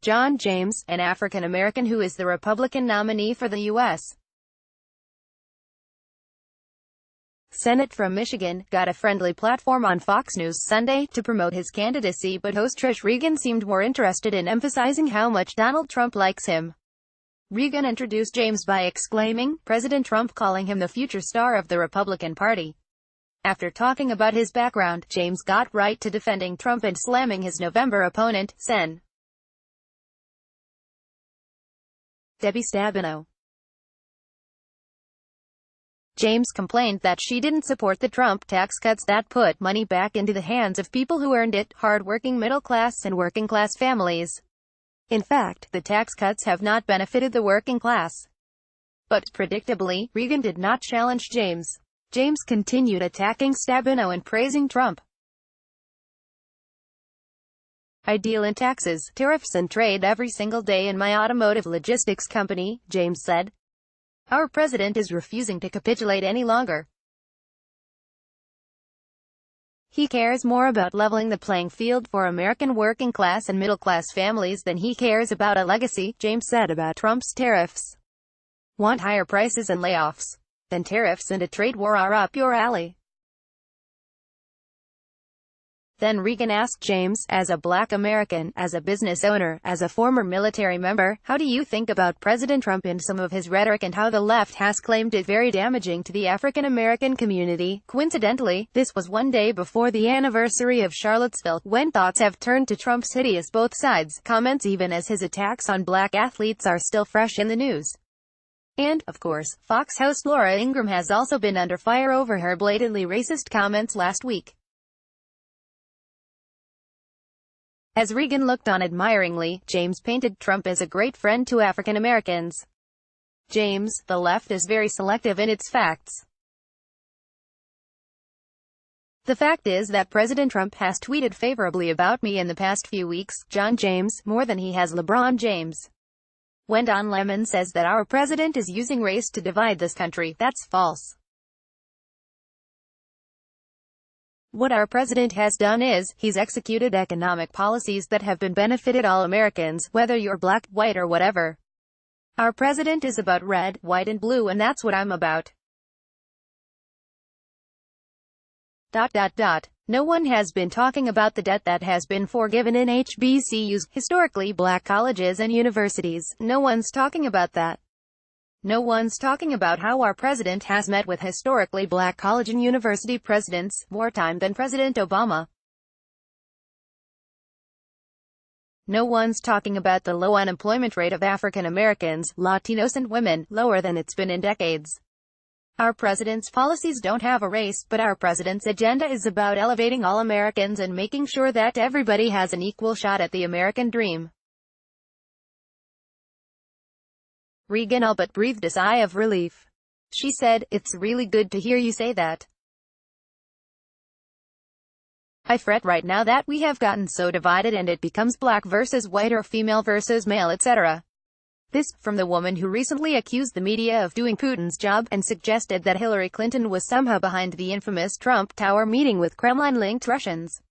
John James, an African-American who is the Republican nominee for the U.S. Senate from Michigan, got a friendly platform on Fox News Sunday to promote his candidacy, but host Trish Regan seemed more interested in emphasizing how much Donald Trump likes him. Regan introduced James by exclaiming, "President Trump," calling him the future star of the Republican Party. After talking about his background, James got right to defending Trump and slamming his November opponent, Sen. Debbie Stabenow. James complained that she didn't support the Trump tax cuts that put money back into the hands of people who earned it, hard-working middle-class and working-class families. In fact, the tax cuts have not benefited the working class. But, predictably, Regan did not challenge James. James continued attacking Stabenow and praising Trump. "I deal in taxes, tariffs and trade every single day in my automotive logistics company," James said. "Our president is refusing to capitulate any longer. He cares more about leveling the playing field for American working class and middle-class families than he cares about a legacy," James said about Trump's tariffs. "Want higher prices and layoffs? Then tariffs and a trade war are up your alley." Then Regan asked James, "As a black American, as a business owner, as a former military member, how do you think about President Trump and some of his rhetoric and how the left has claimed it very damaging to the African American community?" Coincidentally, this was one day before the anniversary of Charlottesville, when thoughts have turned to Trump's hideous both sides comments, even as his attacks on black athletes are still fresh in the news. And, of course, Fox host Laura Ingraham has also been under fire over her blatantly racist comments last week. As Regan looked on admiringly, James painted Trump as a great friend to African Americans. "James, the left is very selective in its facts. The fact is that President Trump has tweeted favorably about me in the past few weeks, John James, more than he has LeBron James. When Don Lemon says that our president is using race to divide this country, that's false. What our president has done is, he's executed economic policies that have been benefited all Americans, whether you're black, white or whatever. Our president is about red, white and blue, and that's what I'm about. No one has been talking about the debt that has been forgiven in HBCUs, historically black colleges and universities. No one's talking about that. No one's talking about how our president has met with historically black college and university presidents, more time than President Obama. No one's talking about the low unemployment rate of African Americans, Latinos and women, lower than it's been in decades. Our president's policies don't have a race, but our president's agenda is about elevating all Americans and making sure that everybody has an equal shot at the American dream." Regan all but breathed a sigh of relief. She said, "It's really good to hear you say that. I fret right now that we have gotten so divided and it becomes black versus white or female versus male, etc." This, from the woman who recently accused the media of doing Putin's job, and suggested that Hillary Clinton was somehow behind the infamous Trump Tower meeting with Kremlin-linked Russians.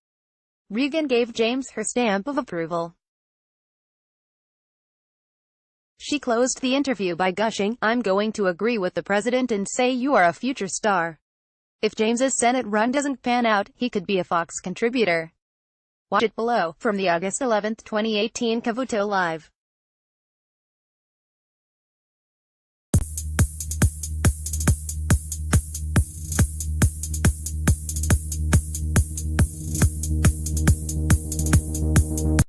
Regan gave James her stamp of approval. She closed the interview by gushing, "I'm going to agree with the president and say you are a future star. If James's Senate run doesn't pan out, he could be a Fox contributor." Watch it below. From the August 11, 2018 Cavuto Live.